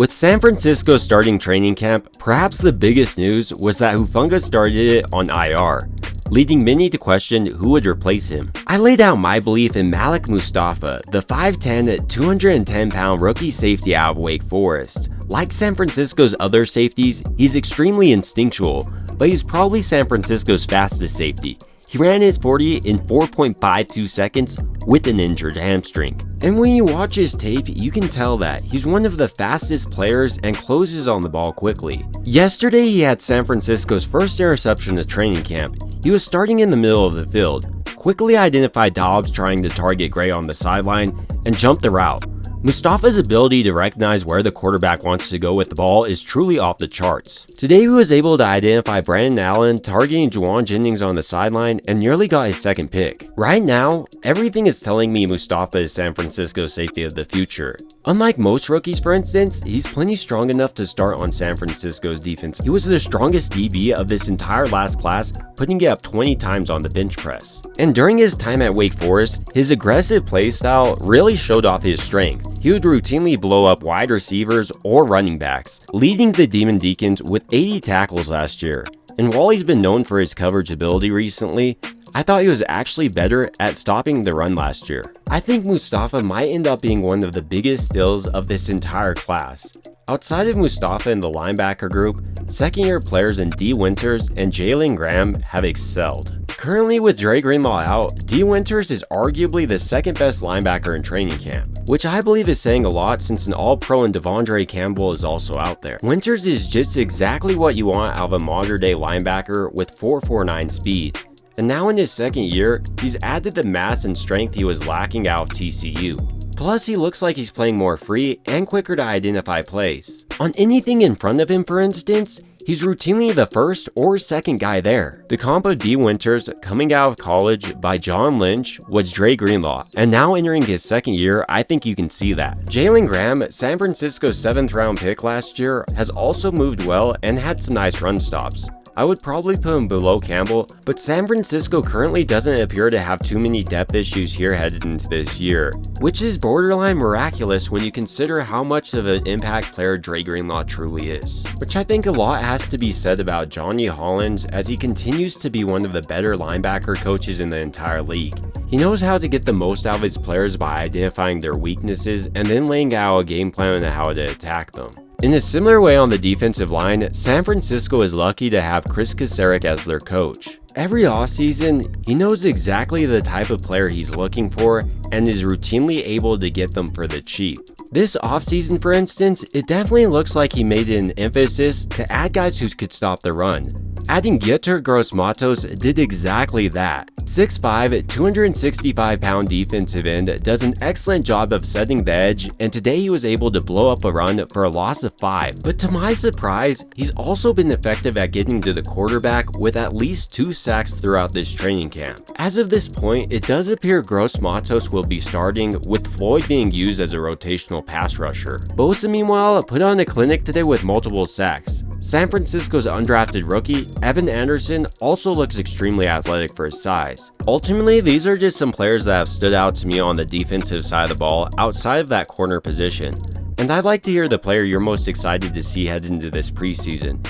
With San Francisco starting training camp, perhaps the biggest news was that Hufanga started it on IR, leading many to question who would replace him. I laid out my belief in Malik Mustafa, the 5'10", 210-pound rookie safety out of Wake Forest. Like San Francisco's other safeties, he's extremely instinctual, but he's probably San Francisco's fastest safety. He ran his 40 in 4.52 seconds with an injured hamstring. And when you watch his tape, you can tell that he's one of the fastest players and closes on the ball quickly. Yesterday, he had San Francisco's first interception of training camp. He was starting in the middle of the field, quickly identified Dobbs trying to target Gray on the sideline, and jumped the route. Mustafa's ability to recognize where the quarterback wants to go with the ball is truly off the charts. Today he was able to identify Brandon Allen targeting Juwan Jennings on the sideline and nearly got his second pick. Right now, everything is telling me Mustafa is San Francisco's safety of the future. Unlike most rookies, for instance, he's plenty strong enough to start on San Francisco's defense. He was the strongest DB of this entire last class, putting it up 20 times on the bench press. And during his time at Wake Forest, his aggressive play style really showed off his strength. He would routinely blow up wide receivers or running backs, leading the Demon Deacons with 80 tackles last year. And while he's been known for his coverage ability recently, I thought he was actually better at stopping the run last year. I think Mustafa might end up being one of the biggest steals of this entire class. Outside of Mustafa and the linebacker group, second-year players in D. Winters and Jalen Graham have excelled. Currently with Dre Greenlaw out, D. Winters is arguably the second best linebacker in training camp, which I believe is saying a lot since an all-pro and Devondre Campbell is also out there. Winters is just exactly what you want out of a modern-day linebacker with 4.49 speed. And now in his second year, he's added the mass and strength he was lacking out of TCU. Plus, he looks like he's playing more free and quicker to identify plays. On anything in front of him, for instance, he's routinely the first or second guy there. The combo D. Winters coming out of college by John Lynch was Dre Greenlaw, and now entering his second year, I think you can see that. Jalen Graham, San Francisco's 7th round pick last year, has also moved well and had some nice run stops. I would probably put him below Campbell, but San Francisco currently doesn't appear to have too many depth issues here headed into this year, which is borderline miraculous when you consider how much of an impact player Dre Greenlaw truly is. Which I think a lot has to be said about Johnny Hollins, as he continues to be one of the better linebacker coaches in the entire league. He knows how to get the most out of his players by identifying their weaknesses and then laying out a game plan on how to attack them. In a similar way on the defensive line, San Francisco is lucky to have Chris Kasarik as their coach. Every offseason, he knows exactly the type of player he's looking for and is routinely able to get them for the cheap. This offseason, for instance, it definitely looks like he made an emphasis to add guys who could stop the run. Adding Yetur Gross-Matos did exactly that. 6'5", 265-pound defensive end does an excellent job of setting the edge, and today he was able to blow up a run for a loss of 5. But to my surprise, he's also been effective at getting to the quarterback with at least 2 sacks throughout this training camp. As of this point, it does appear Gross-Matos will be starting, with Floyd being used as a rotational pass rusher. Bosa, meanwhile, put on a clinic today with multiple sacks. San Francisco's undrafted rookie, Evan Anderson, also looks extremely athletic for his size. Ultimately, these are just some players that have stood out to me on the defensive side of the ball outside of that corner position. And I'd like to hear the player you're most excited to see head into this preseason.